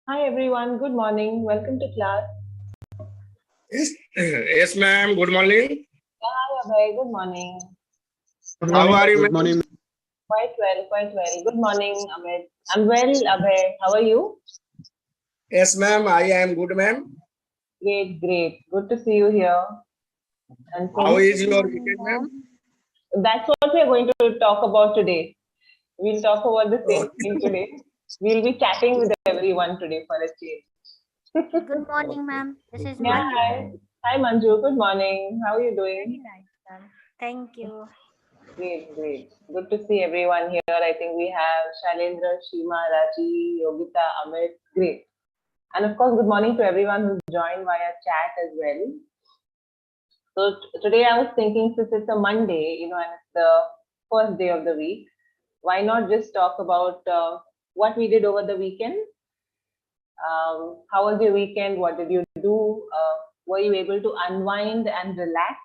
Hi everyone, good morning. Welcome to class. Yes, yes, ma'am. Good morning. Hi Abhay, good morning. Good How morning. are you, Good ma'am? morning. Quite well, quite well. Good morning, Amit. I'm well, Abhay. How are you? Yes, ma'am. I am good, ma'am. Great, great. Good to see you here. And How since is your weekend, ma'am? that's what we are going to talk about today. We'll talk about the same thing today. We'll be chatting with everyone today for a change. Good morning, Okay. ma'am. This is Yeah, Manju. hi. Hi Manju, good morning. How are you Very doing? nice, ma'am. Thank you. Great, great. Good to see everyone here. I think we have Shailendra, Shima, Raji, Yogita, Amit. Great. And of course, good morning to everyone who's joined via chat as well. So today I was thinking, since it's a Monday, and it's the first day of the week, why not just talk about what we did over the weekend? How was your weekend? What did you do? Were you able to unwind and relax?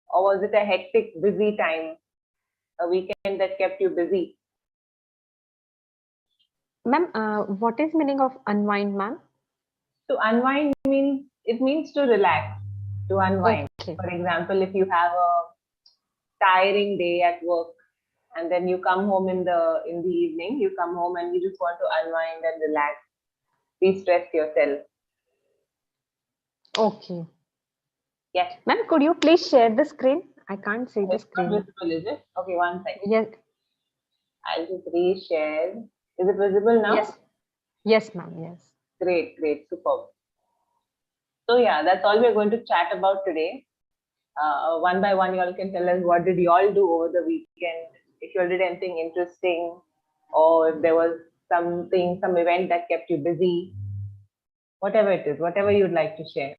Or was it a hectic, busy time, a weekend that kept you busy? Ma'am, what is meaning of unwind, ma'am? To unwind means it means to relax, to unwind. Okay. For example, if you have a tiring day at work and then you come home in the evening, you come home and you just want to unwind and relax, de-stress yourself. Okay. Yes. Ma'am, could you please share the screen? I can't see the It's not screen. visible, is it? Okay, one second. Yes, I'll just reshare. Is it visible now? yes, yes, ma'am. Yes. Great, great, superb. So yeah, that's all we're going to chat about today. One by one, you all can tell us what did you all do over the weekend, if you all did anything interesting, or if there was something, some event that kept you busy, whatever it is, whatever you'd like to share.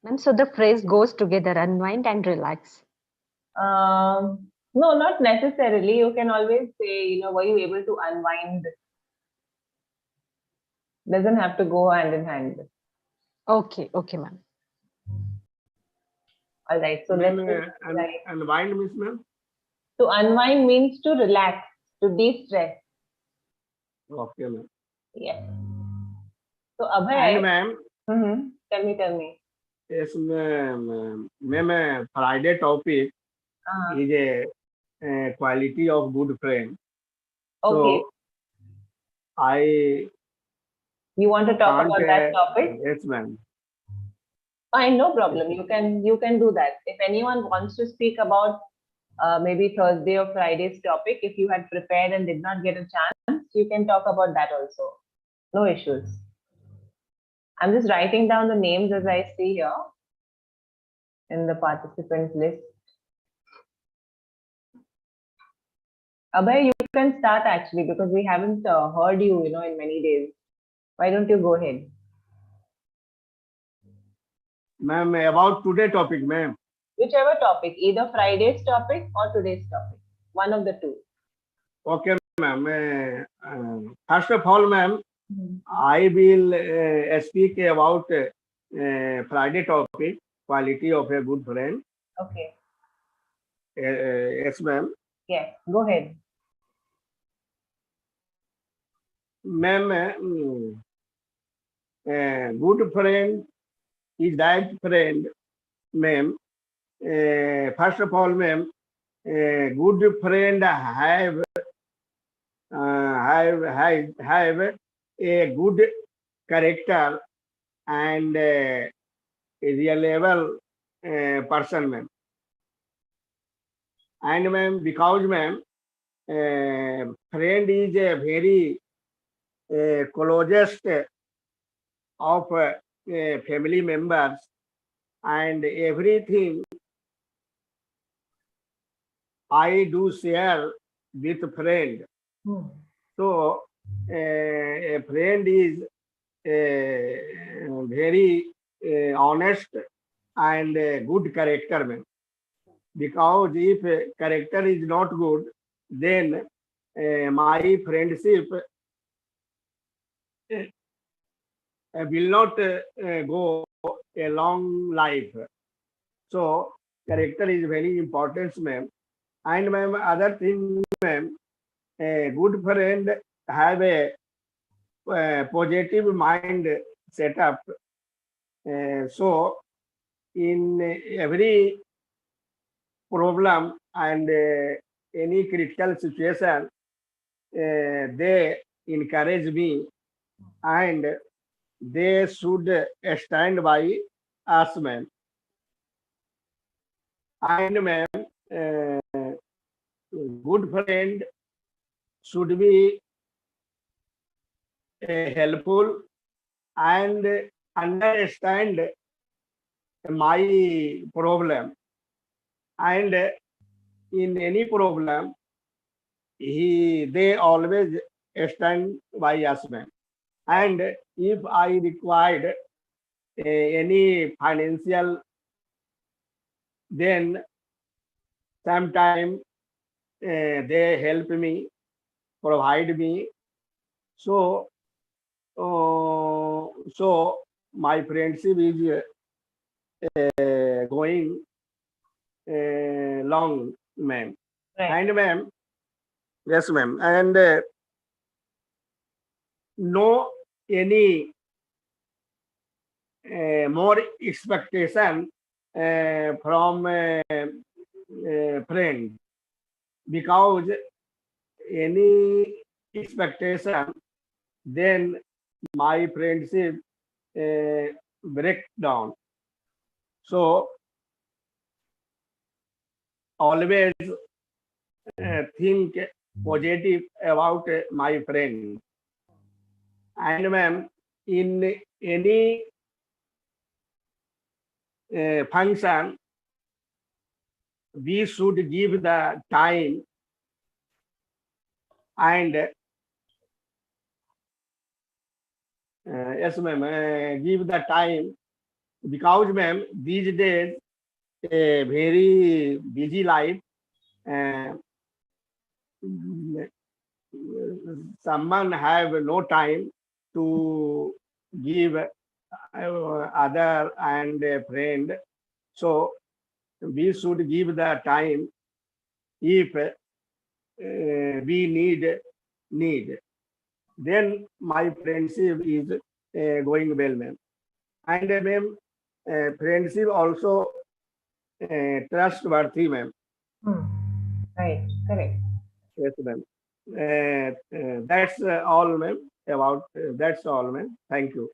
Ma'am, so the phrase goes together, unwind and relax. No, not necessarily. You can always say, were you able to unwind? Doesn't have to go hand in hand. Okay, okay, ma'am. All right. So Ma'am, let's just like unwind means, ma'am? to unwind means to relax, to de-stress. Okay, ma'am. Yes. So And Abhay, ma'am, tell me. yes, ma'am. Ma'am, Friday topic Uh-huh. is a quality of good friend. Okay. So I You want to talk can't. about that topic? Yes, ma'am. Fine, no problem. You can do that. If anyone wants to speak about maybe Thursday or Friday's topic, if you had prepared and did not get a chance, you can talk about that also. No issues. I'm just writing down the names as I see here in the participant list. Abhay, you can start actually because we haven't heard you, in many days. Why don't you go ahead? Ma'am, about today topic, ma'am. Whichever topic, either Friday's topic or today's topic, one of the two. Okay, ma'am. First of all, ma'am, Mhm. I will speak about Friday topic, quality of a good friend. Okay. Yes, ma'am. Yes, go ahead. Ma'am, good friend is that friend, ma'am. First of all, ma'am, good friend have a good character and a reliable person, ma'am. And ma'am, because ma'am, friend is a very closest of family members, and everything I do share with friend. Hmm. So a friend is very honest and good character, man. Because if character is not good, then my friendship will not go a long life. So character is very important, ma'am. And ma'am, other thing, ma'am, a good friend have a positive mind setup. So in every problem and any critical situation, they encourage me and they should stand by us, ma'am. And ma'am, good friend should be helpful and understand my problem. And in any problem, they always stand by us, ma'am. And if I required any financial, then sometime they help me, provide me. So, so my friendship is going long, ma'am. Right. And ma'am, yes, ma'am. And no any more expectation from friend, because any expectation, then my friendship break down. So always think positive about my friend. And ma'am, in any function, we should give the time and yes, ma'am, give the time, because ma'am, these days a very busy life. Uh, someone have no time to give other and a friend. So we should give the time if we need. Then my friendship is going well, ma'am. And ma'am, friendship also trustworthy, ma'am. Right, correct. Yes, ma'am. That's all, ma'am. About that's all, ma'am. Thank you.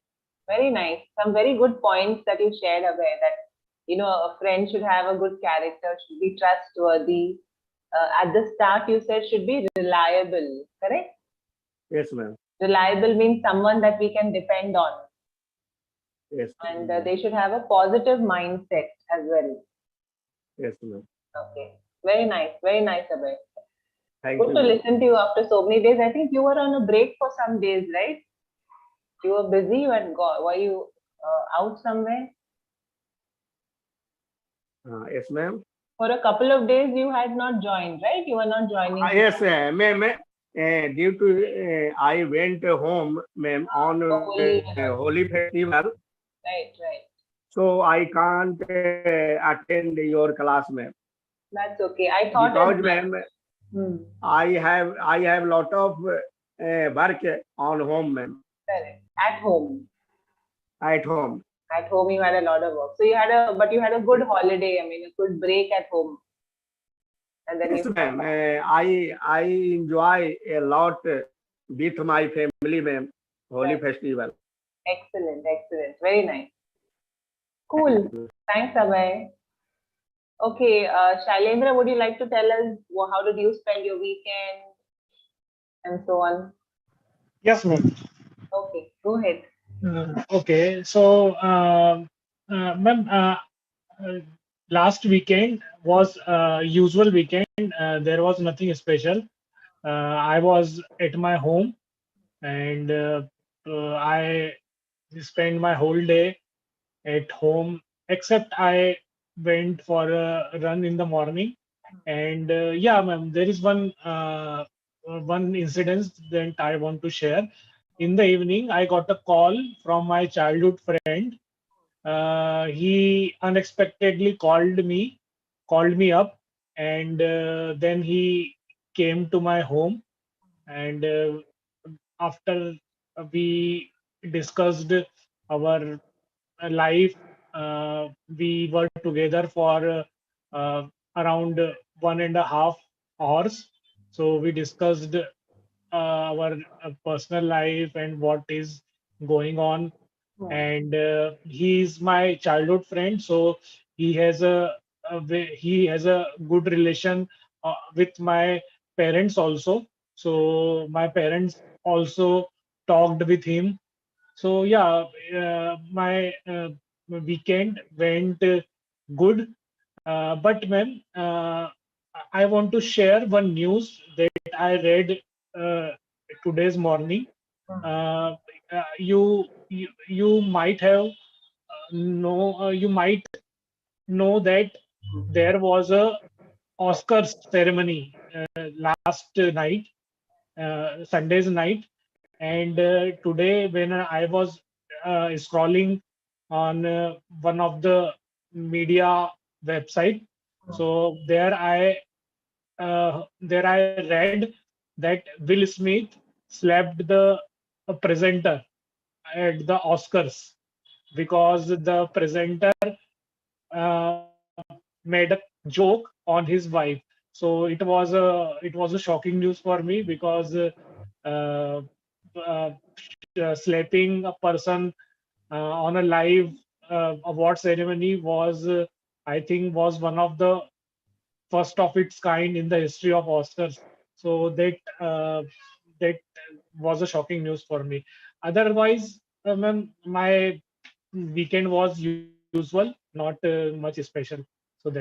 Very nice. Some very good points that you shared, Abhay, that a friend should have a good character, should be trustworthy. At the start, you said should be reliable, correct? Yes, ma'am. Reliable means someone that we can depend on, Yes. and they should have a positive mindset as well. Yes, ma'am. Okay, very nice, Abhay. Thank Good you, to ma'am. listen to you after so many days. I think you were on a break for some days, right? You were busy. You had were you out somewhere? Yes, ma'am. For a couple of days, you had not joined, right? You were not joining. Yes, ma'am. Due to I went home, ma'am, on Holy Festival, Right. so I can't attend your class, ma'am. That's okay. I thought Because, as well. ma'am, I have lot of work on home, ma'am. Correct. At home. At home. At home, you had a lot of work. So you had a good holiday. I mean, a good break at home. And then Yes, you. ma'am. I enjoy a lot with my family, ma'am. Holy Right. Festival. Excellent. Very nice. Cool. Thanks, Abhay. Okay, Shailendra, would you like to tell us how did you spend your weekend and so on? Yes, ma'am. Okay, go ahead. Okay, so, ma'am, last weekend was usual weekend. There was nothing special. I was at my home, and I spent my whole day at home, except I went for a run in the morning. And yeah, ma'am, there is one incident that I want to share. In the evening, I got a call from my childhood friend. He unexpectedly called me up, and then he came to my home, and after we discussed our life, we were together for around 1.5 hours. So we discussed our personal life and what is going on. And he is my childhood friend, so he has he has a good relation with my parents also. So my parents also talked with him. So yeah, my weekend went good. But ma'am, I want to share one news that I read uh, today's morning. Uh, you might have you might know that there was a Oscars ceremony last night, Sunday's night, and today when I was scrolling on one of the media website, so there I read that Will Smith slapped the presenter at the Oscars because the presenter uh, made a joke on his wife. So it was a shocking news for me because uh, uh, slapping a person on a live award ceremony was, I think, was one of the first of its kind in the history of Oscars. So that was a shocking news for me. Otherwise, my weekend was usual, not much special. So that's all.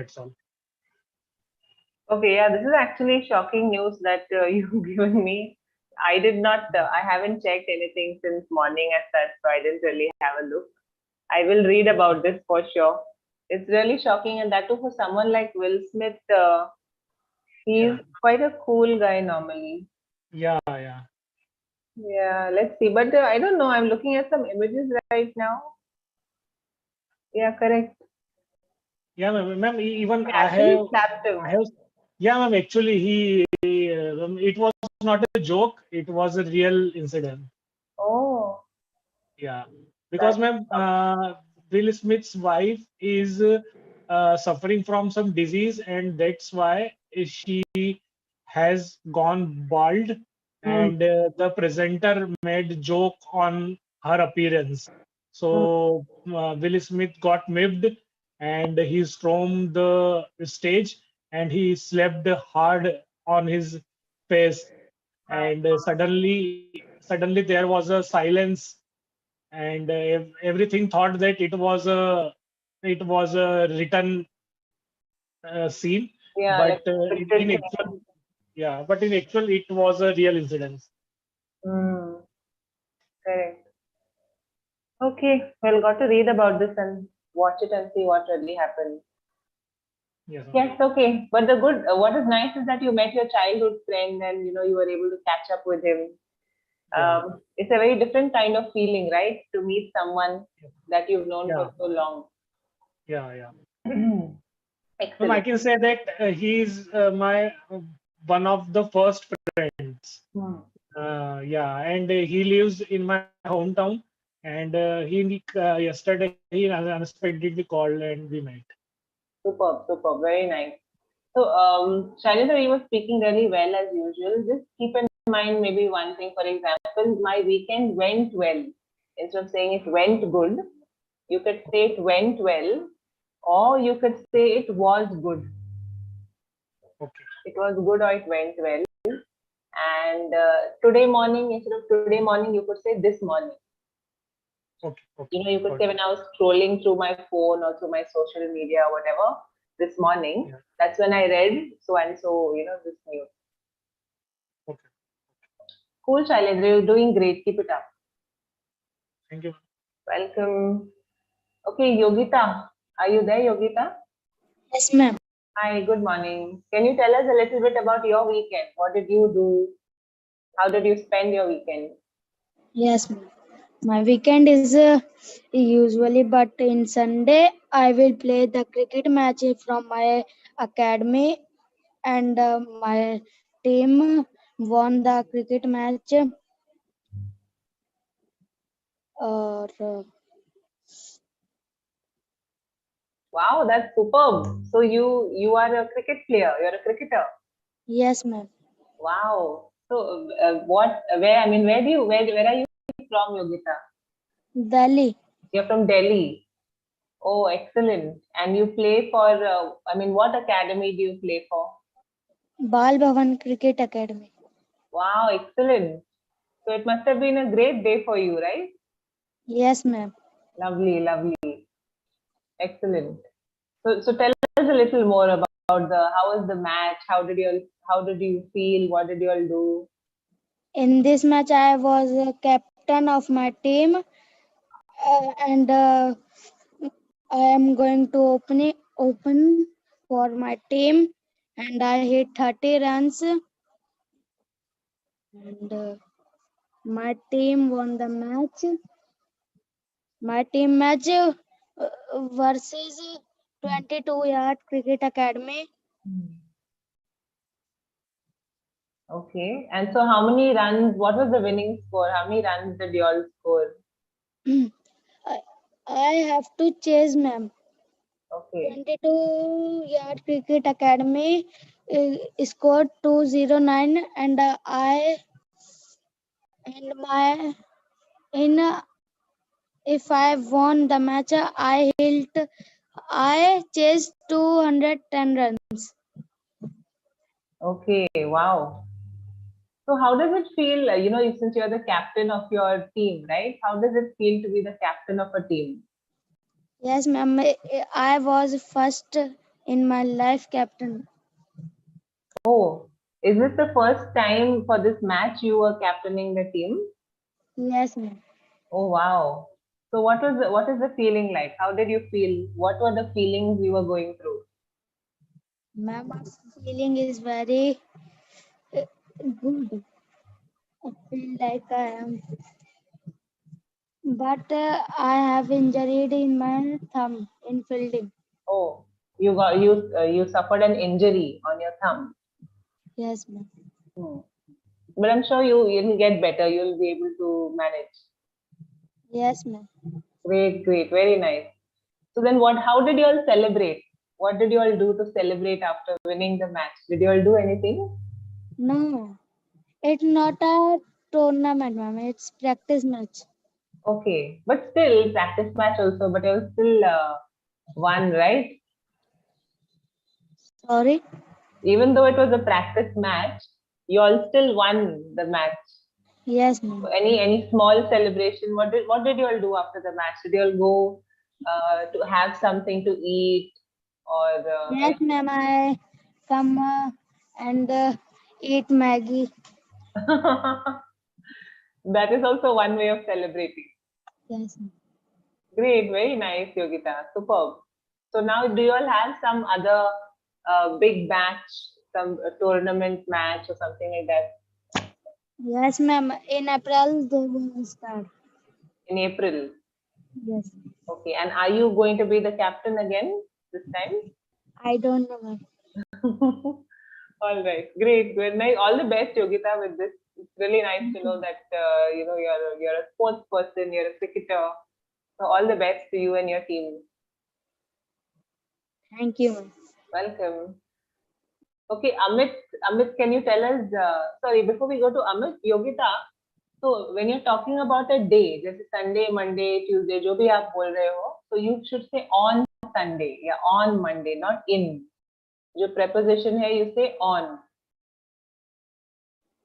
Okay, yeah, this is actually shocking news that you've given me. I did not, I haven't checked anything since morning as such, so I didn't really have a look. I will read about this for sure. It's really shocking, and that too for someone like Will Smith. He's Yeah, quite a cool guy normally. yeah. Yeah, let's see. But I don't know. I'm looking at some images right now. Yeah, correct. Yeah, ma'am. Even He actually slapped him. I have. Yeah, ma'am. Actually, it was not a joke. It was a real incident. Oh, Yeah, because that's ma'am, Will Smith's wife is suffering from some disease, and that's why she has gone bald. hmm, And the presenter made joke on her appearance. hmm. So Will Smith got miffed, and he stormed the stage, and he slapped hard on his face. And suddenly there was a silence, and everything thought that it was a written scene, Yeah, but like scripted in thing. actual, yeah, but in actual it was a real incident. Hmm, correct. Okay, well, got to read about this and watch it and see what really happened. Yes, ma'am. Yes, okay. But the good, what is nice is that you met your childhood friend and you were able to catch up with him. Yeah, It's a very different kind of feeling, right? To meet someone that you've known yeah, for so long. yeah. Ma'am, I Excellent. can say that he's my one of the first friends. Hmm. Yeah, and he lives in my hometown. And he yesterday he unexpectedly called and we met. Superb, superb, very nice. So, Shailendra, you were speaking really well as usual. Just keep in mind maybe one thing. For example, my weekend went well. Instead of saying it went good, you could say it went well, or you could say it was good. Okay, It was good or it went well. And today morning, instead of today morning, you could say this morning. okay. You could Got say it. when I was scrolling through my phone or through my social media or whatever this morning, Yeah, that's when I read so and so, this news. okay. Cool, Shailendra, you're doing great. Keep it up. Thank you. Welcome. Okay, Yogita. Are you there, Yogita? Yes, ma'am. Hi, good morning. Can you tell us a little bit about your weekend? What did you do? How did you spend your weekend? Yes, ma'am. My weekend is usually, but in Sunday I will play the cricket match from my academy, and my team won the cricket match. or Wow, that's superb. So you are a cricket player. You're a cricketer. yes, ma'am. Wow. So where are you from, Yogita? Delhi. You're from Delhi. Oh, excellent. And you play for what academy do you play for? Bal Bhavan Cricket Academy. Wow, excellent. So it must have been a great day for you, right? Yes, ma'am. Lovely, lovely. Excellent. So tell us a little more about how was the match? How did you feel? What did you all do? In this match, I was a captain of my team, and I am going to open for my team, and I hit 30 runs, and my team won the match. My team match versus 22-yard Cricket Academy. Okay. And so how many runs? What was the winning score? How many runs did you all score? I have to chase, ma'am. Okay. 22-yard Cricket Academy scored 209, and if I won the match, I chased 210 runs. Okay. Wow. So how does it feel? Since you're the captain of your team, right? How does it feel to be the captain of a team? Yes, ma'am. I was first in my life captain. Oh, is this the first time for this match you were captaining the team? Yes, ma'am. Oh, wow. So what is the feeling like? How did you feel? What were the feelings you were going through? Ma'am, my feeling is very good. I feel like I am, but I have injured in my thumb in fielding. Oh, you suffered an injury on your thumb. Yes, ma'am. Hmm. But I'm sure you'll get better. You'll be able to manage. Yes, ma'am. Great, great, very nice. So then how did you all celebrate? What did you all do to celebrate after winning the match? Did you all do anything? No, it's not a tournament, ma'am. It's practice match. Okay, but still practice match also, but you still won, right? Sorry. Even though it was a practice match, you all still won the match. Yes, ma'am. Any small celebration? What did you all do after the match? Did you all go to have something to eat or Yes, ma'am. I come and eat Maggie. that is also one way of celebrating. Yes, ma'am. Great, very nice, Yogita. Superb. So now, do you all have some other big match, some tournament match or something like that Yes, ma'am. In April, they will start. in April? Yes. Okay, and are you going to be the captain again this time? I don't know, ma'am. All right, great, good night. All the best, Yogita, with this. It's really nice to know that you're a sports person, you're a cricketer. So all the best to you and your team. Thank you, ma'am. Welcome. Okay, Amit, can you tell us? Sorry, before we go to Amit, Yogita. So when you're talking about a day, जैसे Sunday, Monday, Tuesday, जो भी आप बोल रहे हो, so you should say on Sunday, yeah, on Monday, not in. जो preposition है, you say on.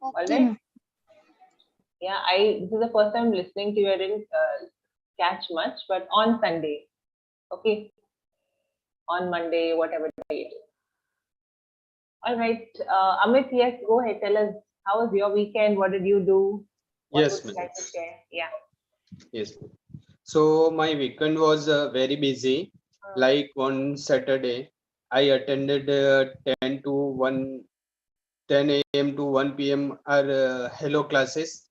All Okay, right. ma'am. Yeah, this is the first time listening to you. I didn't catch much, but on Sunday, okay, on Monday, whatever day it is. All right, Amit, yes, go ahead. Tell us how was your weekend? What did you do? What Yes, would you ma'am. like to share? Yeah. Yes. So my weekend was very busy. Like on Saturday, I attended 10 a.m. to 1 p.m. our hello classes.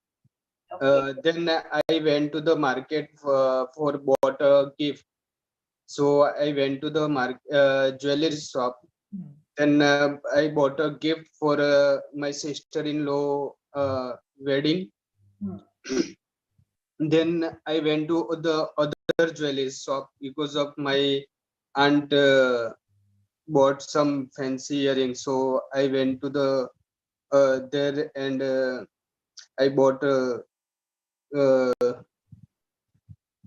Okay. Then I went to the market for bought a gift. So I went to the jewelry shop. Then I bought a gift for my sister-in-law wedding. Then I went to the other jewelry shop because of my aunt bought some fancy earrings. So I went to the there and I bought uh,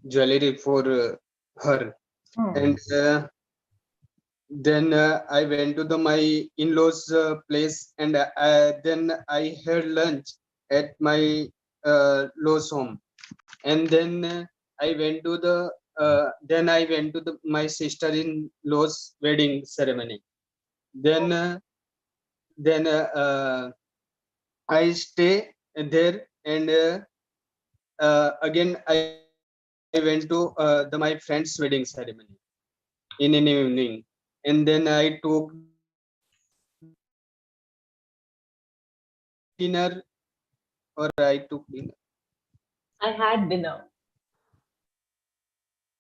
jewelry for her. And then I went to my in-laws place, and then I had lunch at my law's home. And then I went to my sister-in-law's wedding ceremony. Then I stay there, and again I went to my friend's wedding ceremony in an evening, and then I took dinner, or I took dinner. I had dinner.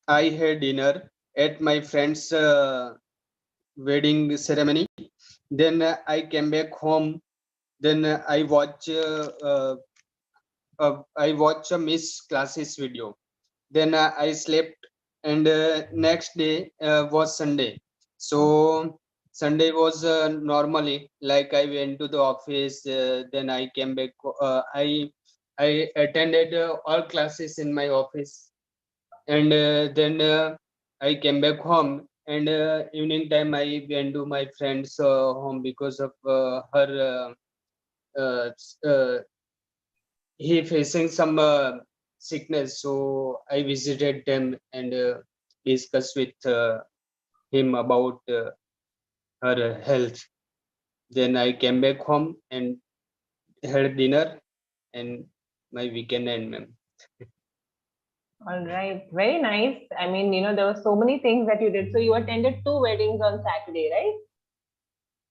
I had dinner at my friend's wedding ceremony. Then I came back home. Then I watch a Miss Classes video. Then I slept, and next day was Sunday. So Sunday was normally like I went to the office. Then I came back. I attended all classes in my office, and then I came back home. And evening time I went to my friend's home because of her. He facing some sickness, so I visited them and discussed with him about her health. Then I came back home and had dinner and my weekend end, ma'am. All right, very nice. I mean, there were so many things that you did. So you attended 2 weddings on Saturday, right?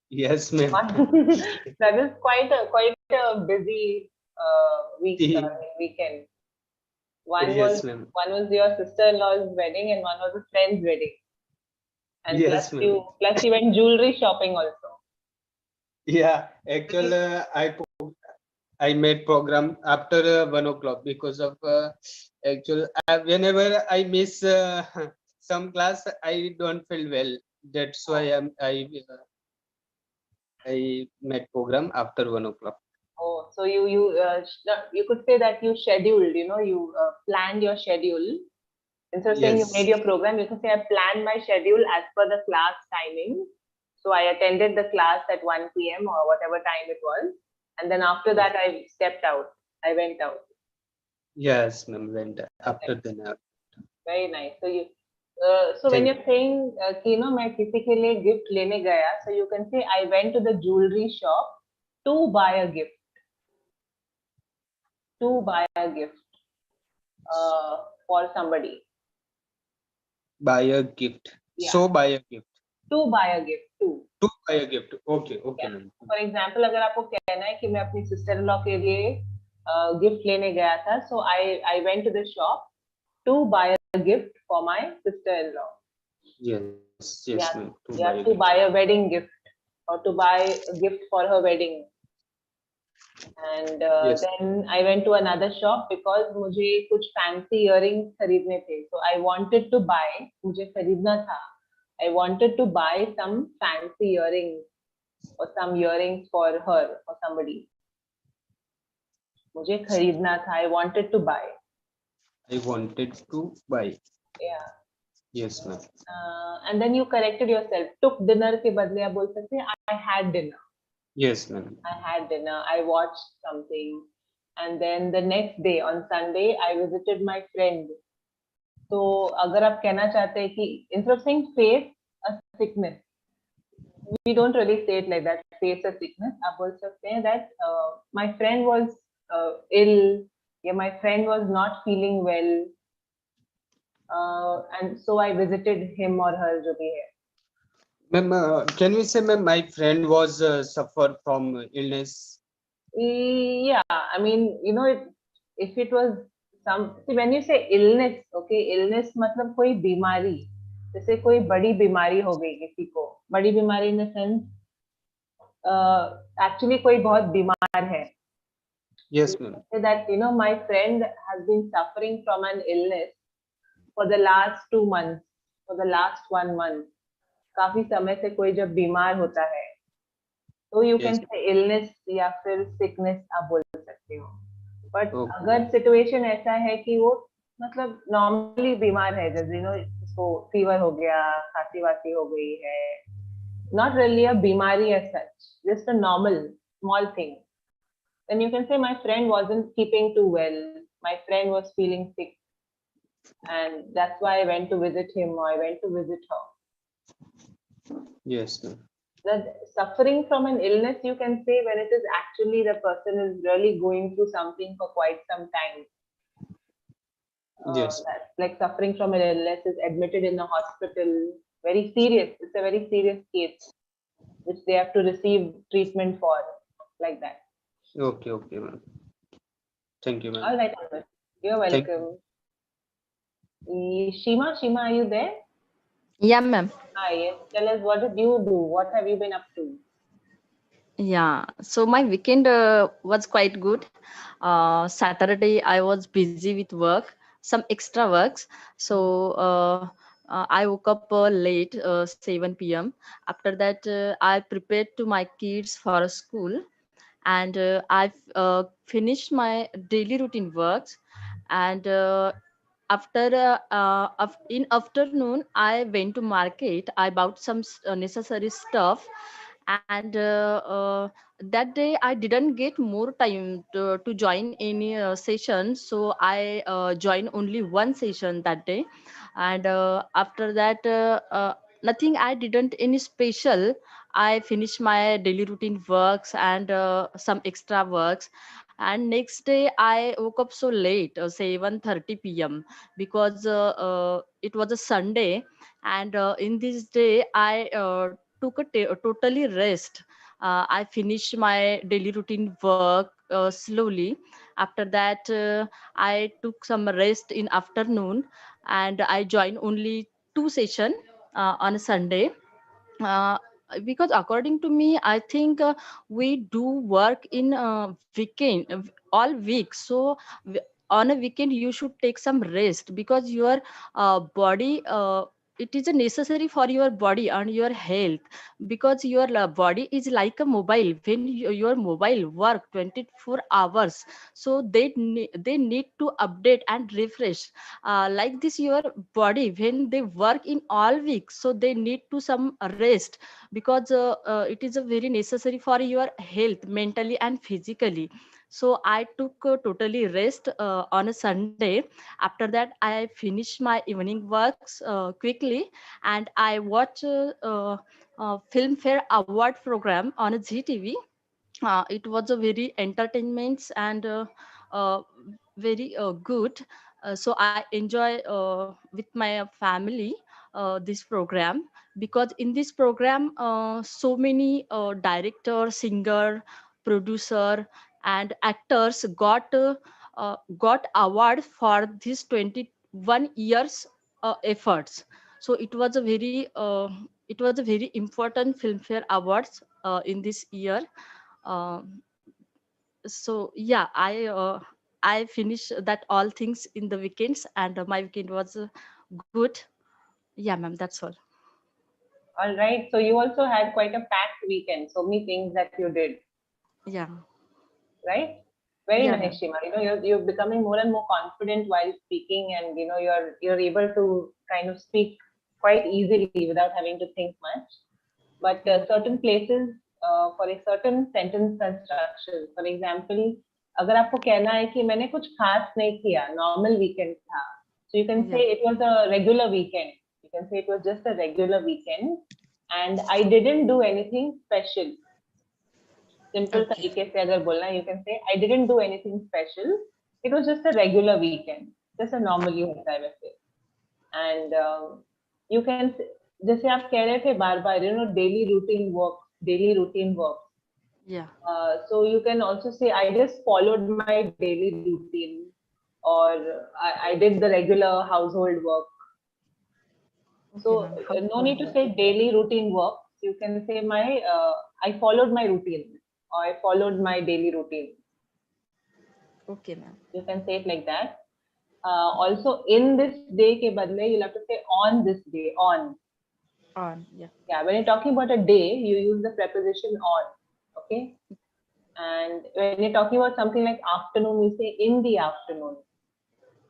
Yes, ma'am. That is quite a busy weekend. One Yes, was ma'am. your sister-in-law's wedding, and one was a friend's wedding. And Yes, plus ma'am. you went jewelry shopping also. Yeah, actually, I made program after 1 o'clock because of actual. Whenever I miss some class, I don't feel well. That's why I made program after 1 o'clock. Oh, so you could say that you scheduled, you planned your schedule. Instead of saying you made Yes. your program, you can say I planned my schedule as per the class timing. So I attended the class at 1 p.m. or whatever time it was. And then after that, I stepped out. I went out. Yes, ma'am. Went after Okay. dinner. Very nice. So when Thank you're saying कि मैं किसी के लिए gift लेने गया, so you can say I went to the jewelry shop to buy a gift. To buy a gift for somebody. buy a gift. Yeah. So buy a gift. To buy a gift. To buy a gift. Okay, okay, Yeah. ma'am. For example, अगर आपको कहना है कि मैं अपनी sister-in-law के लिए gift लेने गया था, so I went to the shop to buy a gift for my sister-in-law. Yes, yes, Yeah, ma'am. To buy yeah, a to gift. buy a wedding gift or to buy a gift for her wedding. And Yes. then I went to another shop because मुझे कुछ fancy earrings खरीदने थे. So I wanted to buy, मुझे खरीदना था. I wanted to buy some fancy earrings or some earrings for her or somebody. मुझे खरीदना था. I wanted to buy. I wanted to buy. Yeah. Yes, ma'am. And then you corrected yourself. Took dinner के बदले आप बोल सकते हैं I had dinner. Yes, ma'am. I had dinner. I watched something. And then the next day on Sunday, I visited my friend. So अगर आप कहना चाहते हैं कि instead of saying face a sickness, we don't really say it like that. Face a sickness. आप बोल सकते हैं that my friend was ill. Yeah, my friend was not feeling well. And so I visited him or her जो भी है. Ma'am, can we say, ma'am, my friend was suffered from illness? Yeah, I mean, if it was see, when you say illness, okay, illness मतलब कोई बीमारी, जैसे कोई बड़ी बीमारी हो गई किसी को, बड़ी बीमारी in the sense, actually कोई बहुत बीमार है, Yes, ma'am. Say that, my friend has been suffering from an illness for the last 2 months, for the last 1 month. काफी समय से कोई जब बीमार होता है, तो you can Yes. say illness या फिर sickness आप बोल सकते हो. But Okay. अगर situation ऐसा है कि वो मतलब normally बीमार है, जैसे उसको fever हो गया, खांसी वासी हो गई है, not really a बीमारी as such, just a normal small thing. Then you can say my friend wasn't keeping too well. My friend was feeling sick, and that's why I went to visit him or I went to visit her. Yes, ma'am. The suffering from an illness, you can say, when it is actually the person is really going through something for quite some time. Yes. That's like suffering from an illness, is admitted in the hospital, very serious. It's a very serious case which they have to receive treatment for, like that. Okay, okay, ma'am. Thank you, ma'am. All right, Amar. You're Thank welcome. Shima, are you there? Yeah, ma'am. Hi, yes. Tell us, what did you do? What have you been up to? Yeah. So my weekend was quite good. Saturday I was busy with work, some extra works. So I woke up late, 7 p.m. After that, I prepared to my kids for school, and I finished my daily routine works, and after in afternoon I went to market. I bought some necessary stuff, and that day I didn't get more time to join any session, so I joined only one session that day. And after that, nothing, I didn't any special. I finished my daily routine works and some extra works. And next day I woke up so late, 7:30 p.m, because it was a Sunday. And in this day I took a totally rest. I finished my daily routine work slowly. After that, I took some rest in afternoon, and I joined only two session on a Sunday. uh, because according to me, I think we do work in weekend all week. So on a weekend you should take some rest, because your body, it is necessary for your body and your health. Because your body is like a mobile. When your mobile work 24 hours, so they need to update and refresh. Like this, your body, when they work in all week, so they need to some rest, because it is a very necessary for your health, mentally and physically. So I took totally rest on a Sunday. After that, I finished my evening works quickly, and I watch Filmfare Award program on a GTV. It was a very entertainment and very good. So I enjoy with my family this program, because in this program so many director, singer, producer and actors got award for this 21 years efforts. So it was a very important Filmfare Awards in this year. um, so yeah, I finished that all things in the weekends, and my weekend was good. Yeah, ma'am, that's all. All right. So you also had quite a packed weekend. So many things that you did, Yeah. right? Very Yeah, nice, ma'am. Shima. You're becoming more and more confident while speaking, and you're able to kind of speak quite easily without having to think much. But certain places, for a certain sentence construction, for example, अगर आपको कहना है कि मैंने कुछ खास नहीं किया, normal weekend था, so you can say Yeah. it was a regular weekend. You can say it was just a regular weekend, and I didn't do anything special. Simple Okay. तरीके से अगर बोलना, you can say I didn't do anything special. It was just a regular weekend, just a normal ही होता है वैसे. And you can say, जैसे आप कह रहे थे बार बार, daily routine work. Yeah. So you can also say I just followed my daily routine, or I did the regular household work. Okay, So ma'am. no need to say daily routine work. You can say I followed my routine, or I followed my daily routine. Okay, ma'am. You can say it like that. Also, in this day ke badle, you'll have to say on this day, on. On. Yeah. Yeah, when you're talking about a day, you use the preposition on. Okay. And when you're talking about something like afternoon, you say in the afternoon.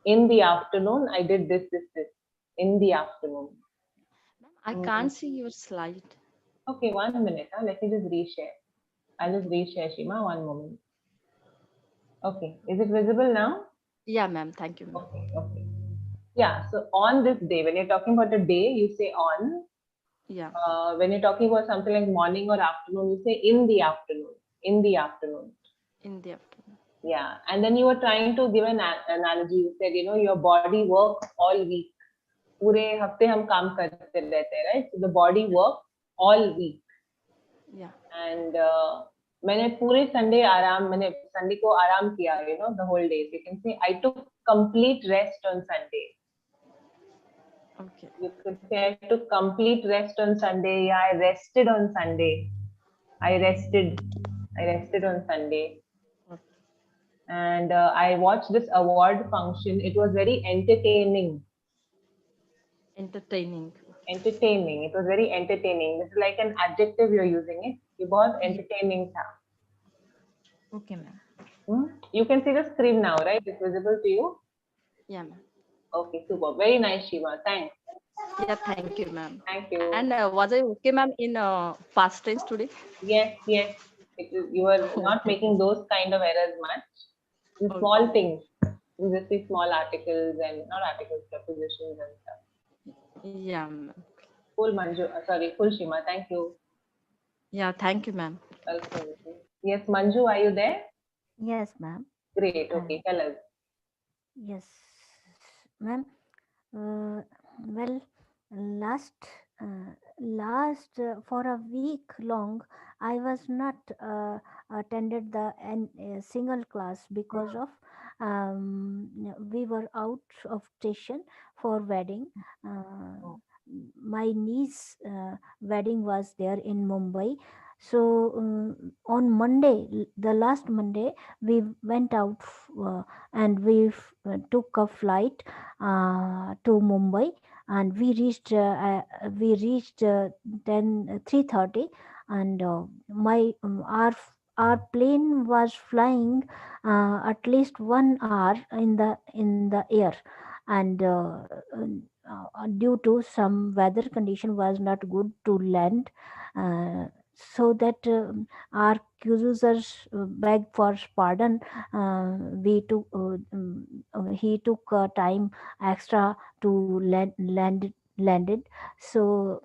In the afternoon, I did this, this, this. In the afternoon. Ma'am, I Mm. can't see your slide. Okay, 1 minute. Let me just reshare. I'll just reshare, Shima. One moment. Okay. Is it visible now? Yeah, ma'am. Thank you, ma'am. Okay. Okay. Yeah. So on this day, when you're talking about a day, you say on. Yeah. When you're talking about something like morning or afternoon, you say in the afternoon. In the afternoon. In the afternoon. Yeah. And then you were trying to give an analogy. You said, your body works all week. पूरे हफ्ते हम काम करते रहते हैं, right? So the body works all week. Yeah. And मैंने पूरे मैंने संडे को आराम किया, the whole day. So you can say I took complete rest on Sunday. Okay. You could say I took complete rest on Sunday. Yeah, I rested on Sunday. I rested on Sunday. Okay. And I watched this award function. It was very entertaining. Entertaining. Entertaining. It was very entertaining. This is like an adjective you're using it. ये बहुत entertaining था. Okay, ma'am. You can see the screen now, right? It's visible to you. Yeah, ma'am. Okay, super. Very nice, Shiva. Thanks. Yeah, thank you, ma'am. Thank you. And was I okay, ma'am, in past tense today? Yes, yes. You were not making those kind of errors much. The small things. You just see small articles and not articles, prepositions and stuff. Yeah, ma'am. Full Manju. Full Shima. Thank you. Yeah, thank you, ma'am. Welcome. Yes, Manju, are you there? Yes, ma'am. Great. Okay, tell us. Yes, ma'am. Well, last for a week long, I was not attended the single class because of we were out of station for wedding. My niece wedding was there in Mumbai. So on Monday, the last Monday, we went out and we took a flight to Mumbai, and we reached 3:30, and my our plane was flying at least 1 hour in the air, and due to some weather condition was not good to land, so that our cruisers begged for pardon. We took He took time extra to landed. So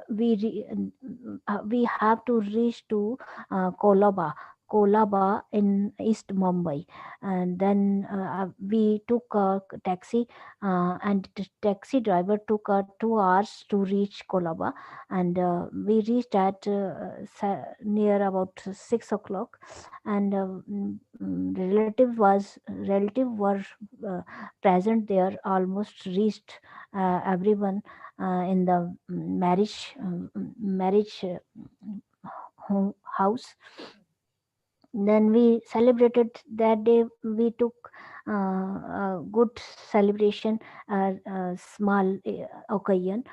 we have to reach to Kolaba in East Mumbai, and then we took a taxi, and the taxi driver took 2 hours to reach Kolaba, and we reached at near about 6 o'clock, and relative were present there, almost reached everyone in the marriage house. Then we celebrated that day. We took a good celebration, small occasion.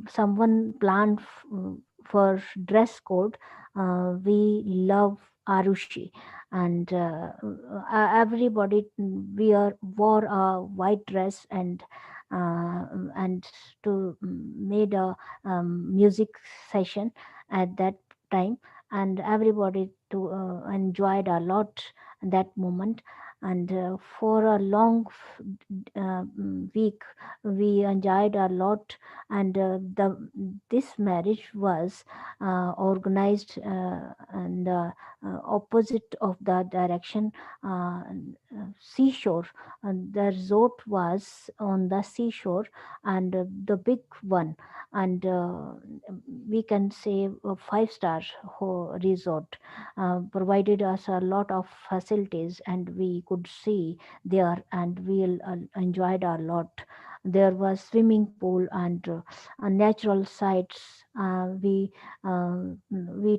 Someone planned for dress code. We love Arushi, and everybody wore a white dress, and to made a music session at that time, and everybody to enjoyed a lot that moment. And for a long week we enjoyed a lot, and this marriage was organized and opposite of the direction, seashore, and the resort was on the seashore, and the big one, and we can say a 5-star resort provided us a lot of facilities, and we could see there, and we enjoyed a lot. There was swimming pool and natural sights We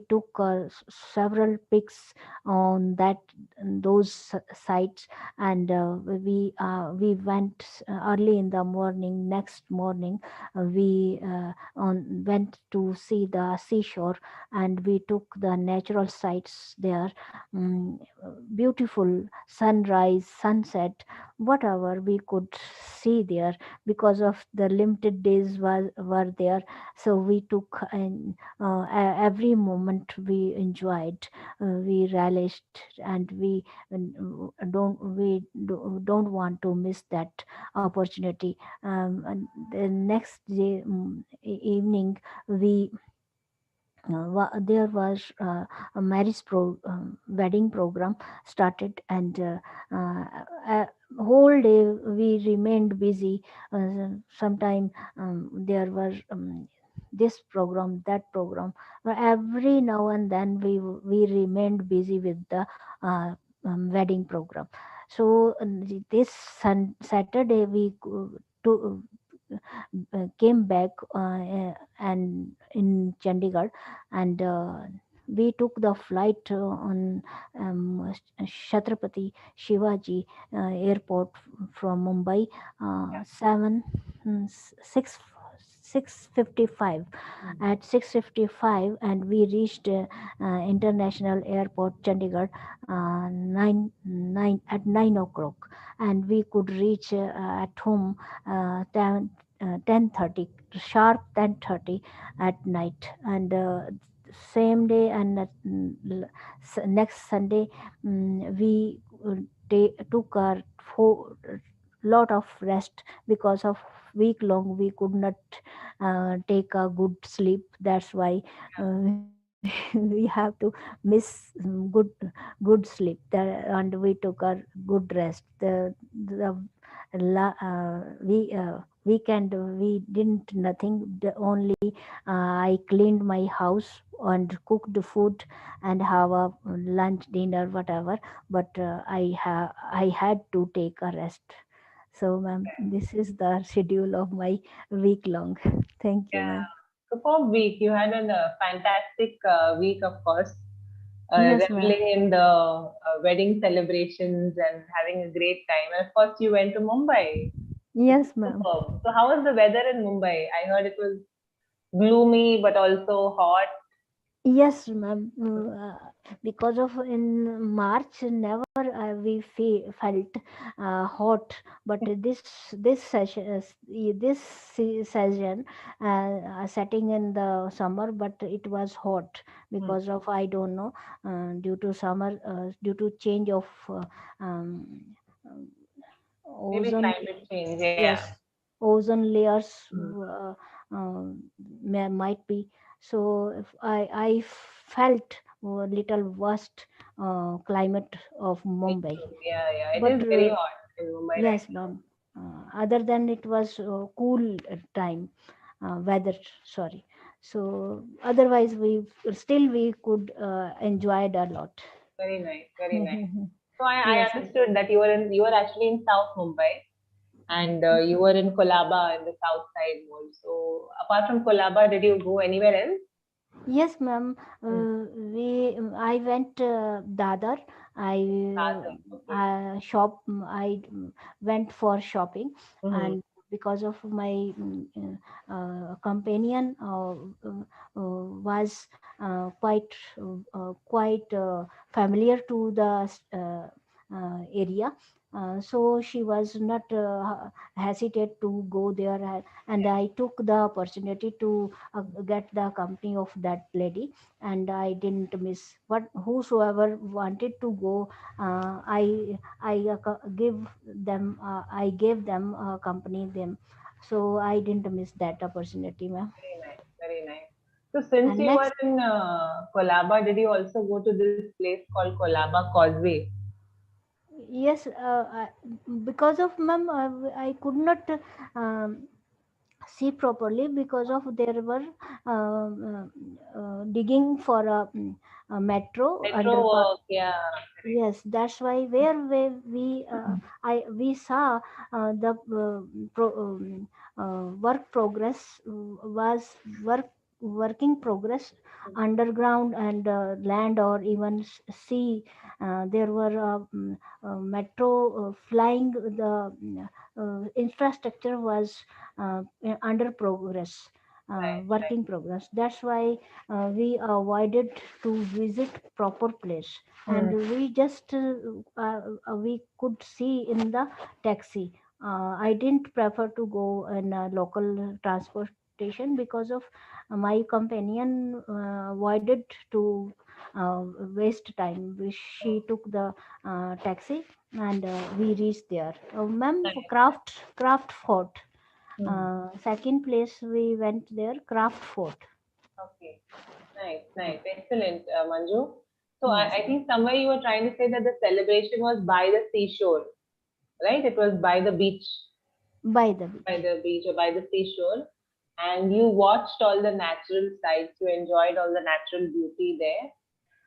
took several pics on those sites, and we went early in the morning. Next morning, we went to see the seashore, and we took the natural sights there. mm, Beautiful sunrise, sunset, whatever we could see there, because of the limited days were there. So we took, and every moment we enjoyed, we relished, and we don't want to miss that opportunity. And the next day, evening, we there was a wedding program started, and a whole day we remained busy. Sometime there was this program, that program. Every now and then we remained busy with the wedding program. So this Saturday we came back, and in Chandigarh, and we took the flight on Chhatrapati Shivaji airport from Mumbai, 6:55. At 6:55, and we reached International Airport Chandigarh 9 o'clock, and we could reach at home 10:30, sharp 10:30 at night. And same day, and next Sunday, we took our lot of rest, because of week long we could not take a good sleep. That's why we have to miss good sleep there, and we took our good rest. The weekend we didn't nothing. Only I cleaned my house and cooked the food and have a lunch, dinner, whatever. But I had to take a rest. So, ma'am, this is the schedule of my week long. Thank you, Yeah. ma'am. Superb week. You had a fantastic week, of course, Yes, ma'am. reveling in the wedding celebrations and having a great time. And of course, you went to Mumbai. It was Yes, ma'am. superb. So, how was the weather in Mumbai? I heard it was gloomy but also hot. Yes, ma'am. Because of in March, never we felt hot, but this session, session, setting in the summer, but it was hot Hmm. because of, I don't know, due to summer, due to change of um, um, Maybe ozone. climate change. Yeah. Yes, ozone layers Hmm. might be. So if I felt a little worst climate of Me Mumbai. too. Yeah, yeah. It But is very hot in Mumbai right yes, ma'am. Other than it was cool time, weather. Sorry. So otherwise, we could enjoy it a lot. now. Very nice. Very nice. So I Yes, ma'am. understood that you were actually in South Mumbai and you were in Kolaba in the south side more. So apart from Kolaba, did you go anywhere else? Yes, ma'am. Hmm. I went Dadar. Dadar. Okay. I went for shopping, Mm-hmm. and because of my companion was quite familiar to the area. So she was not hesitate to go there, and I took the opportunity to get the company of that lady, and I didn't miss. But whosoever wanted to go, I gave them company them. So I didn't miss that opportunity, ma'am. Very nice. Very nice. So since And you were next, in Kolaba, did you also go to this place called Kolaba Causeway? yes, because of, ma'am, I could not um, see properly, because of there were digging for a metro Metro underpass. work. Yeah. Correct. Yes, that's why where we saw the work progress was work working progress underground and land or even sea. There were metro flying. The infrastructure was under progress, Right, working progress. That's why we avoided to visit proper place, and we just we could see in the taxi. I didn't prefer to go in a local transportation because of my companion avoided to waste time. She took the taxi, and we reached there. Ma'am, right. Craft Fort. Hmm. Second place we went there, Craft Fort. Okay. Nice. Excellent, Manju. So Yes, I think somewhere you were trying to say that the celebration was by the seashore, right? It was by the beach, by the beach. or by the seashore, and you watched all the natural sights. You enjoyed all the natural beauty there.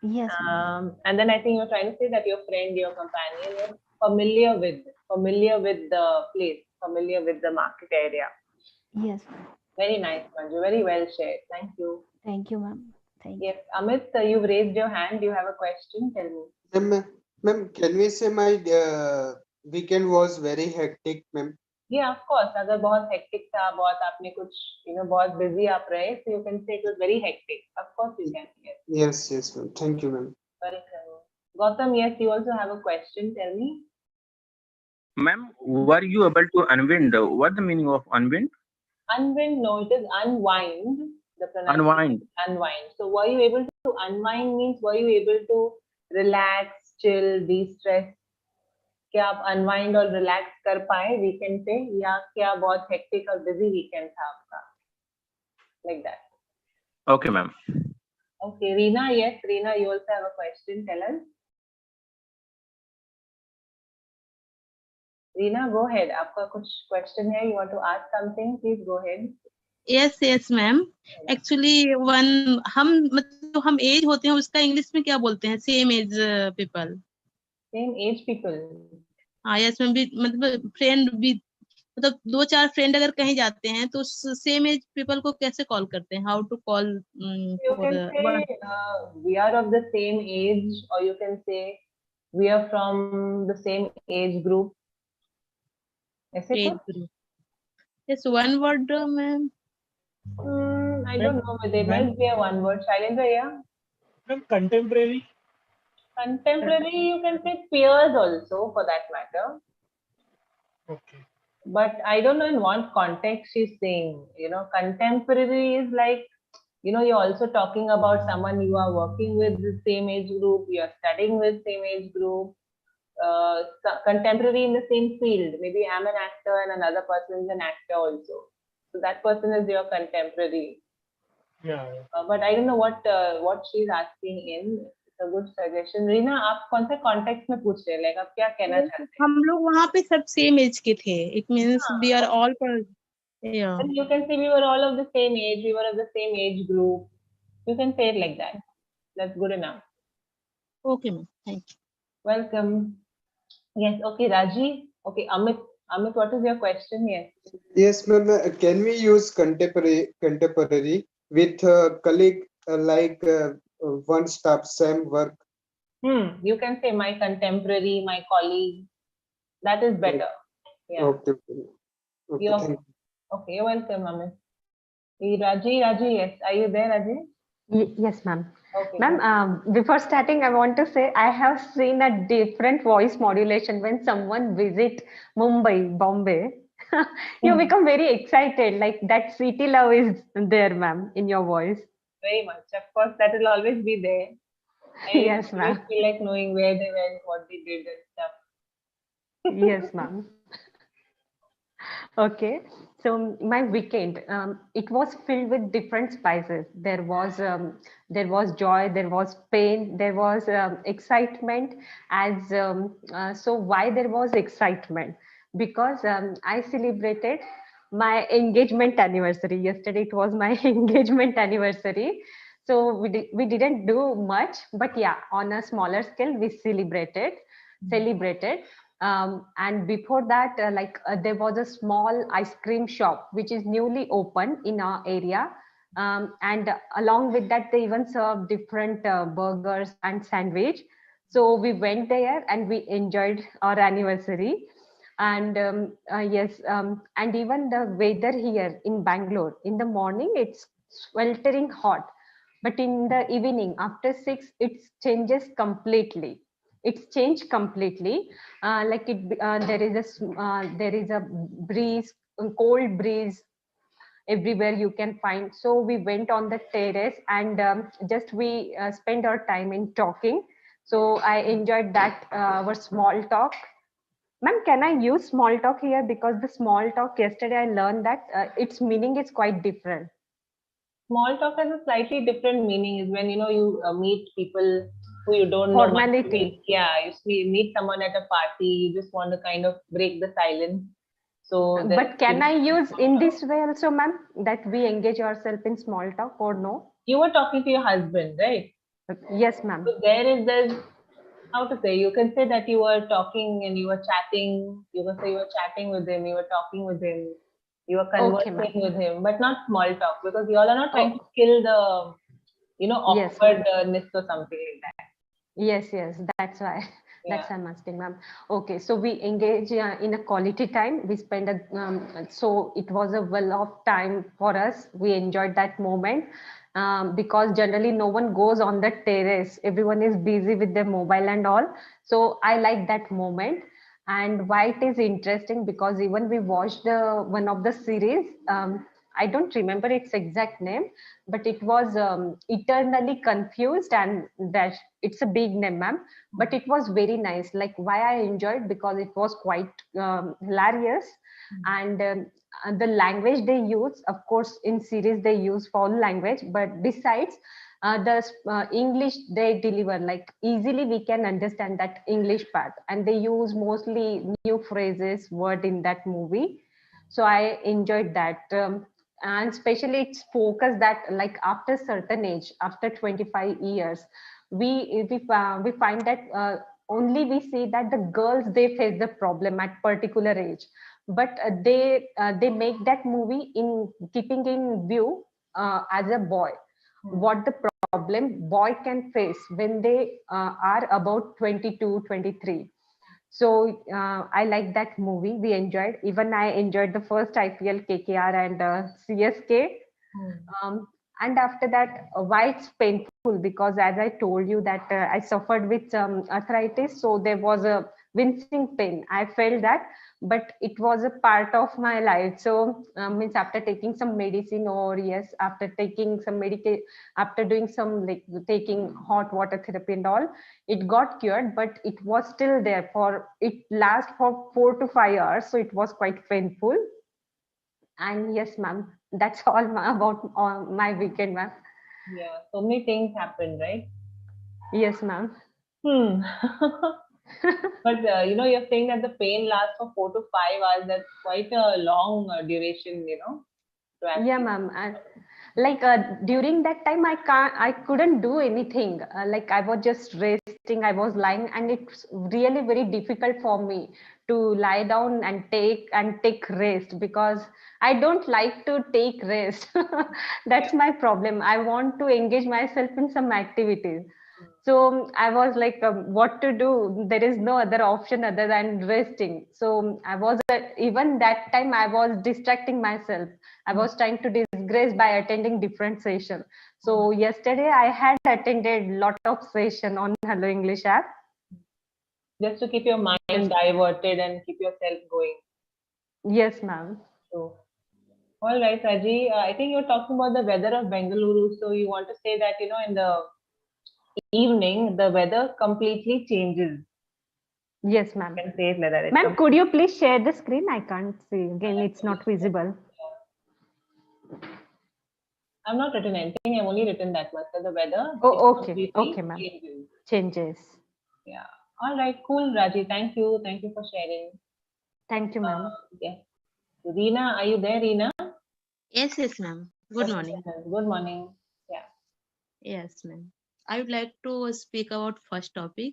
Yes, ma'am. And then I think you're trying to say that your friend, your companion, was familiar with the place, familiar with the market area. Yes, ma'am. Very nice, Manju. Very well shared. Thank you. Thank you, ma'am. Thank you. Yes, Amit, you've raised your hand. Do you have a question? Tell me. Ma'am, can we say my weekend was very hectic, ma'am? Yeah, of course. अगर बहुत hectic था, बहुत आपने कुछ, बहुत busy आप रहे, so you can say it was very hectic. Of course you can. Yes. Yes, ma'am. Thank you, ma'am. Welcome. Gautam, yes, you also have a question. Tell me. Ma'am, were you able to unwind? What the meaning of unwind? Unwind, no, it is unwind. The pronunciation Unwind. is unwind. So were you able to unwind means were you able to relax, chill, de-stress? क्या आप unwind और relax कर पाए weekend पे या क्या बहुत hectic और busy weekend था आपका? Like that. Okay, ma'am. Okay, Reena, yes, Reena, you also have a question. Tell us. Reena, go ahead. आपका कुछ question है? You want to ask something? Please go ahead. Yes ma'am actually हम age होते हैं उसका English में क्या बोलते हैं same age people Same age people. हाँ यस मैम मतलब फ्रेंड भी मतलब 2-4 फ्रेंड अगर कहीं जाते हैं तो सेम एज पीपल को कैसे कॉल करते हैं how to call You can say we are of the same age, or you can say we are from the same age group. ऐसे एज कुछ? Group yes one word ma'am I don't know, but there must be a one word. Shailendra, yeah? Ma'am, contemporary. Contemporary, you can say peers also, for that matter. Okay. But I don't know in what context she's saying. Contemporary is like, you're also talking about someone you are working with the same age group, you're studying with same age group, contemporary in the same field. Maybe I'm an actor and another person is an actor also. So that person is your contemporary. Yeah. But I don't know what she's asking in. It's a good suggestion. Reena, आप कौन से context में पूछ रहे हैं? Like आप क्या कहना चाहते हैं? हम लोग वहाँ पे सब सेम एज के थे it means we are all And you can say we were all of the same age, we were of the same age group. You can say it like that. That's good enough. Okay ma'am thank you Welcome. Yes, okay, Raji. Okay, Amit, what is your question? Yes. Yes, ma'am. Can we use contemporary with colleague like one staff, same work? You can say my contemporary, my colleague. That is better. Yeah. Okay. You're, Thank you. okay, you're welcome, Amit. Raji, yes. Are you there, Raji? Yes, ma'am. Okay. Ma'am, before starting, I want to say I have seen a different voice modulation when someone visit Mumbai, Bombay. You become very excited, like that city love is there, ma'am, in your voice. Very much. Of course, that will always be there. Yes, I ma'am. always feel like knowing where they went, what they did and stuff. Yes, ma'am. Okay, so my weekend, it was filled with different spices. There was joy, there was pain, there was excitement. So why there was excitement? Because I celebrated my engagement anniversary. Yesterday it was my engagement anniversary. So we didn't do much, but yeah, on a smaller scale, we celebrated. And before that, there was a small ice cream shop which is newly opened in our area. And along with that, they even serve different burgers and sandwich. So we went there and we enjoyed our anniversary. And yes, and even the weather here in Bangalore, in the morning, it's sweltering hot. But in the evening, after 6, it changes completely. It's changed completely. There is a breeze, a cold breeze everywhere you can find. So we went on the terrace and just we spent our time in talking. So I enjoyed that our small talk. Ma'am, can I use small talk here? Because the small talk yesterday I learned that its meaning is quite different. Small talk has a slightly different meaning. Is when you meet people who you don't know much. Formality. Yeah, you meet someone at a party. You just want to kind of break the silence. So, But can I use in this way also, ma'am, that we engage ourselves in small talk or no? You were talking to your husband, right? Yes, ma'am. So there's how to say, you can say that you were talking and you were chatting. You can say you were chatting with him, you were talking with him, you were Okay, conversing ma'am. with him, but not small talk, because you all are not trying Oh. to kill the Yes, ma'am. awkwardness or something like that. Yes, that's why. Yeah. That's I'm asking, ma'am. Okay, so we engage in a quality time. We spend so it was a well of time for us. We enjoyed that moment because generally no one goes on the terrace. Everyone is busy with their mobile and all. So I like that moment. And why it is interesting, because even we watched one of the series. I don't remember its exact name, but it was Eternally Confused, and that it's a big name, ma'am, but it was very nice. Like, why I enjoyed, because it was quite hilarious. And the language they use, of course, in series they use foreign language, but besides the English they deliver, like easily we can understand that English part, and they use mostly new phrases word in that movie. So I enjoyed that. And especially it's focus that, like, after certain age, after 25 years, we find that only we see that the girls they face the problem at particular age, but they make that movie in keeping in view as a boy, what the problem boy can face when they are about 22, 23. So I like that movie. We enjoyed. Even I enjoyed the first IPL KKR and CSK. And after that, why it's painful? Because as I told you that I suffered with arthritis, so there was a wincing pain. I felt that, but it was a part of my life. So means after taking some medicine, or yes, after taking some medication, after doing some like taking hot water therapy and all, it got cured, but it was still there for it last for 4 to 5 hours. So it was quite painful. And yes, ma'am, that's all about my weekend, ma'am. Yeah, so many things happen, right? Yes, ma'am. But you're saying that the pain lasts for 4 to 5 hours. That's quite a long duration, to Yeah, actually. ma'am. And like during that time, I couldn't do anything. Like I was just resting, I was lying, and it's really very difficult for me to lie down and take rest, because I don't like to take rest. That's my problem. I want to engage myself in some activities. So I was like, what to do? There is no other option other than resting. So I was even that time I was distracting myself. I was trying to disgrace by attending different session. So yesterday I had attended lot of session on Hello English app. Just to keep your mind diverted and keep yourself going. Yes, ma'am. So, all right, Raji. I think you're talking about the weather of Bengaluru. So you want to say that in the evening the weather completely changes. Yes, ma'am. You can say it like that. Ma'am, could you please share the screen? I can't see. Again, it's not visible. I've not written anything. I've only written that much. That the weather Oh, okay. completely Okay, ma'am. changes. Yeah. All right. Cool, Raji. Thank you. Thank you for sharing. Thank you, ma'am. Yes. Reena, are you there, Reena? Yes, ma'am. Good morning. Good morning. Yeah. Yes, ma'am. I would like to speak about first topic.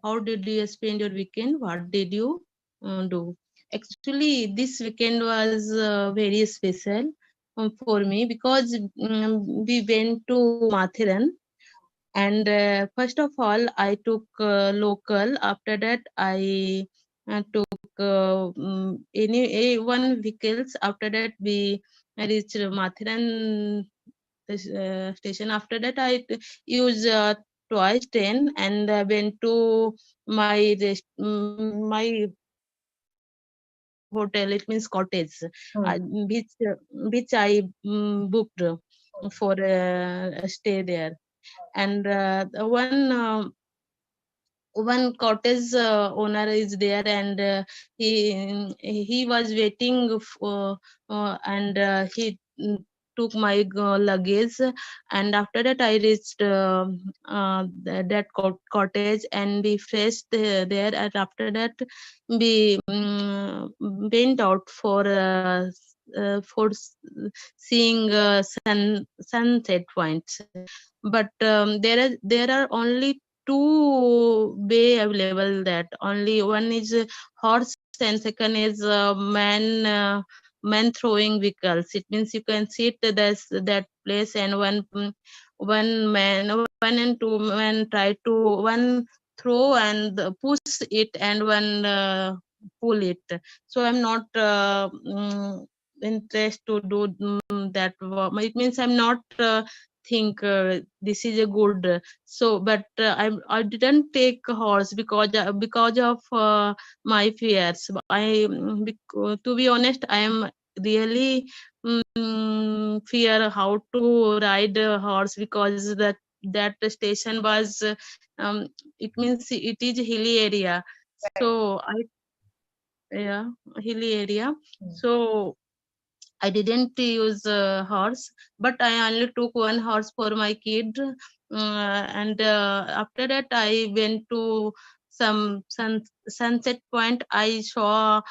How did you spend your weekend? What did you do? Actually, this weekend was very special for me, because we went to Mathiran, and first of all I took local. After that I took any one vehicles. After that we reached Mathiran station. After that I use twice train, and went to my my hotel. It means cottage, which which I booked for a stay there. And one cottage owner is there, and he was waiting for and he took my luggage. And after that I reached that cottage, and we faced there. And after that we went out for seeing sunset points. But there are only two way available. That only one is horse, and second is man throwing vehicles. It means you can sit that place, and one and two men try to, one throw and push it, and one pull it. So I'm not interested to do that. It means I'm not think this is a good. So but I didn't take horse because of my fears. To be honest, I am really fear how to ride a horse, because that station was it means it is hilly area. So yeah, hilly area. So I didn't use horse, but I only took one horse for my kid. And after that, I went to some sunset point. I saw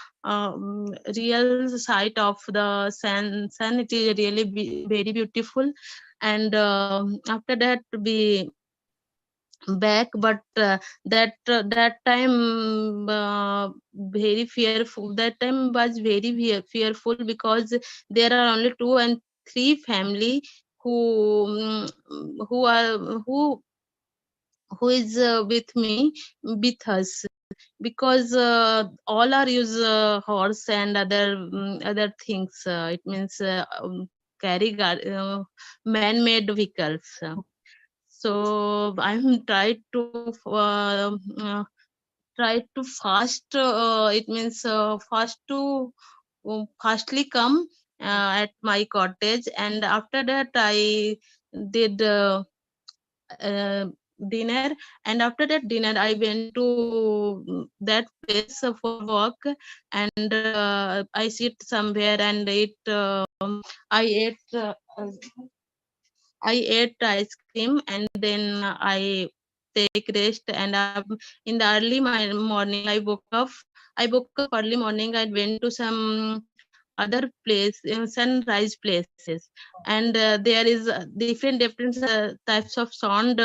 real sight of the sun. It is really very beautiful. And after that, we back. But that time very fearful. That time was very fearful, because there are only 2 and 3 family who are who is with us, because all are use horse and other things. It means carry man-made vehicles. So I'm try to fast. It means fast to fastly come at my cottage. And after that I did dinner. And after that dinner I went to that place for work. And I sit somewhere and I ate uh, I ate ice cream, and then I take rest. And in the early morning I woke up. I woke up early morning. I went to some other place, sunrise places. And there is different types of sound.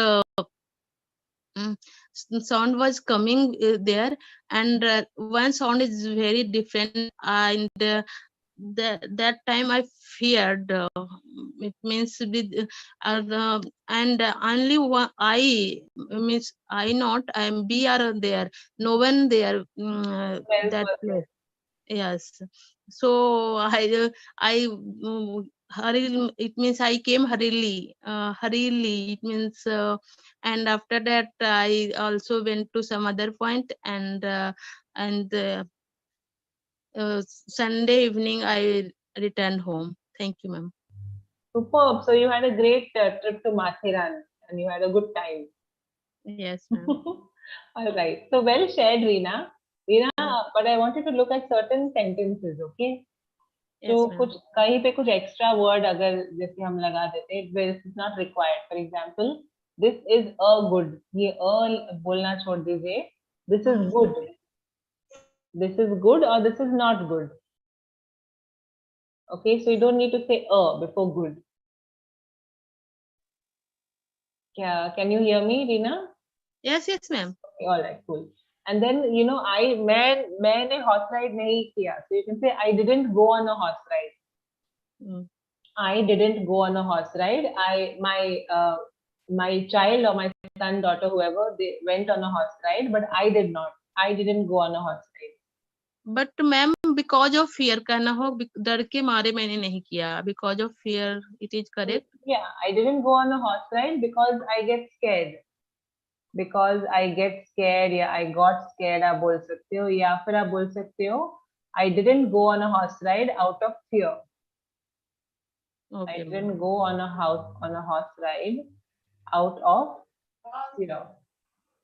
Mm, Sound was coming there. And one sound is very different. And that time I feared. It means with and only one I means I not I'm we are there. No one there. That place. Yes. So I hurry. It means I came hurriedly. Hurriedly. It means. And after that I also went to some other point. And Sunday evening I returned home. Thank you, ma'am. Superb. So you had a great trip to Mathiran and you had a good time. Yes, ma'am. All right. So well shared, Reena. Reena, but I wanted to look at certain sentences, okay? Yes, तो ma'am. कुछ कहीं पे कुछ extra word अगर जैसे हम लगा देते हैं, this is not required. For example, this is a good, ये अ बोलना छोड़ दीजिए. This is good, this is good और this is not good. Okay, so you don't need to say before good. Yeah, can you hear me, Reena? Yes, ma'am. Okay, all right, cool. And then मैंने horse ride नहीं किया. So you can say I didn't go on a horse ride. I didn't go on a horse ride. My child or my son, daughter, whoever, they went on a horse ride, but I did not. I didn't go on a horse ride. But ma'am because of fear कहना हो डर के मारे मैंने नहीं किया because of fear it is correct Yeah, I didn't go on a horse ride because I get scared. Because I get scared, या I got scared आप बोल सकते हो, या फिर आप बोल सकते हो I didn't go on a horse ride out of fear. I okay didn't go on a horse ride out of fear.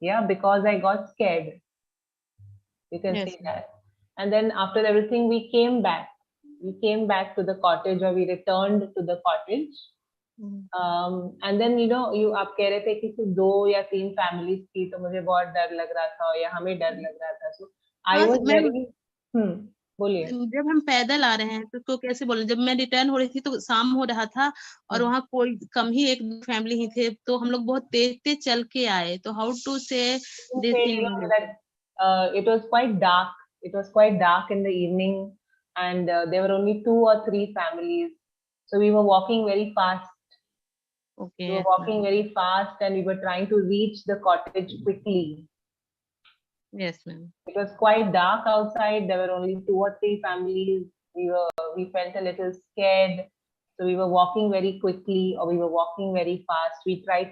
Yeah, because I got scared. You can Yes, say ma'am. that. And then after everything, we came back. We came back to the cottage, or we returned to the cottage. And then you आप कह रहे थे कि सिर्फ 2 या 3 families की, तो मुझे बहुत डर लग रहा था, या हमें डर लग रहा था. So I हाँ, was मैम very बोलिए. जब हम पैदल आ रहे हैं तो कैसे बोले, जब मैं रिटर्न हो रही थी तो शाम हो रहा था और वहाँ कोई कम ही 1-2 फैमिली ही थे, तो हम लोग बहुत तेज तेज चल के आए. तो हाउ टू से this Say, thing. that it was quite dark. It was quite dark in the evening, and there were only 2 or 3 families. So we were walking very fast. Okay We were walking very fast, and we were trying to reach the cottage quickly. Yes ma'am. It was quite dark outside. There were only 2 or 3 families. We felt a little scared. So we were walking very quickly, or we were walking very fast. We tried to